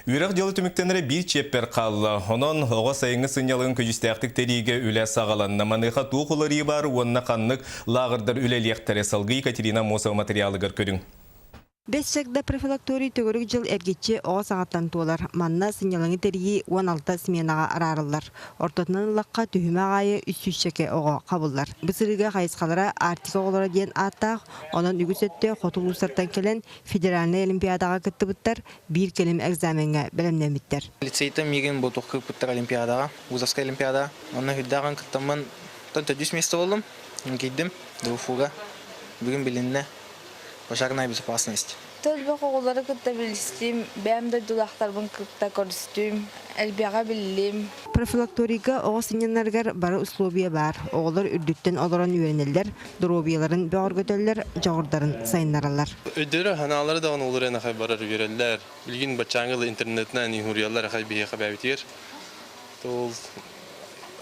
Үйрек жылы түміктенері bir чеппер қалды. Онын оға сайыңы сынялығын көжістәқтік тәріге үлі сағаланна. Маныға туқылары бар, онына қаннық лағырдар үлелектері салғы Екатерина Мосова материалығыр көрің. Бесшекда профилакторий төгөрік жыл әргетче оға сағаттан туылар. Манна сынялыңы тәріге 16 сменаға арарылар. Ортотынан лаққа түйіме ғайы 300 шеке оға қабылдар. Бұсырыға қайысқалара артика оғылары ден аттақ, онын үгіс өтті қотылусартан келен федеральный олимпиадаға күтті бұттар бір келім экзаменге білімнеміттер. Лицейті меген бұл тұқы бұттар олимпиадаға, Узовская олимпиада. Оны хүддаған күттімін 400 месті болдым, кейдім, дұфуға, бүгін білінне. Пожарная безопасность. Төлбе қоғылары күтті білістім, бәмді дұлақтарбын күтті көрістім, әлбеға білім. Профилакторика оғы сынянарғар бары условия бар. Оғылар үрдіктен оларан үйренелер, дұробияларын бәғыр көтелер, жағырдарын сайынаралар. Өйдері ханалары да олар әнақай барар үйренелер. Білген бачаңғылы интернетінен үйренелер әқай бейеқі бәбітер.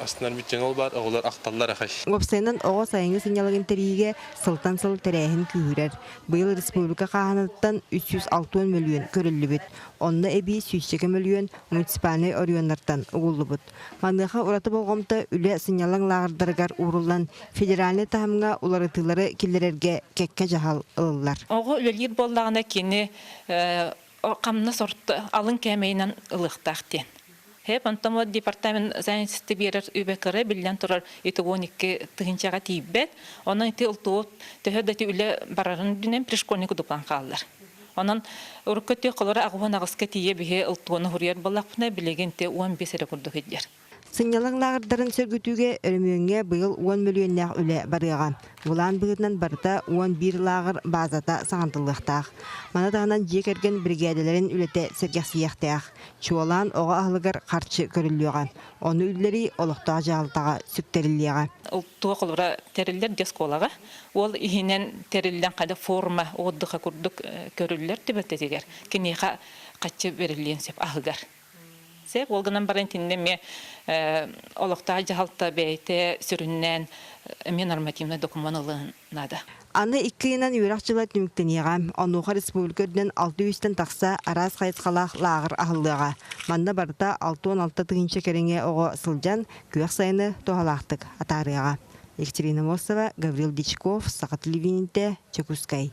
Астынар бүткен ол бар, оғылар ақталар ақаш. Вебсайнан оға сайыңы сынялығын тәріге сылтан-сыл тәрәйін күйірер. Бұл республика қағанаттан 360 миллион көрілі бүт. Онына әбі 102 миллион муниципальный орионлардан ұғылы бүт. Маңдыға ұраты болғымта үлі сынялың лағырдарғар ұрылан федеральный тағымға ұларытылары келдерерге кәкке жағал ұлылар. Оғы үлелер болдағында кені қамны сорты алын кәмейінен ұлықтақтен. Hep antamo департамент занятости берер үбекере билен турар итогоникке тыгынчага тийбет. Онан ити ултуут төһөдөтү үле барарын дүнен пришкольник дуплан калдылар. Онан уруккөтү колора агуан агыска тие бихе ултуону хурьер баллакпына билеген те 15 эре курду хеджер. Сынялың лағырдарын сөргүтүүге өрмөңге быйыл 10 миллионнақ үле барыға. Булан быгытынан барыта 11 лағыр базата сағантылықтақ. Манатағынан жекерген бригадаларын үлете сергексияқтақ. Чуалан оға ахылығыр қарчы көріліға. Оны үллері олықтаға жағылтаға сүктеріліға. Ултуа колора терилер десколага. Ол ихинен терилден қайда форма оғдыға күрдік көрілілер тібететегер. Кенеға қатчы берілген сеп ахығар. Сеп олғынан барантинде ме олықтаға жағалта бәйті сүріннен мен нормативный документалынады. Аны 2 йынан үйрақ жылы түміктенеға, онуға республикөрден 600-тен тақса араз қайысқалақ лағыр ахылыға. Манда барыта 6-16 тығыншы кереңе оғы сылжан күйек сайыны тоғалақтық атарыға. Екатерина Мосова, Гаврил Дичков, Сақат Телевидениеде, Чекускай.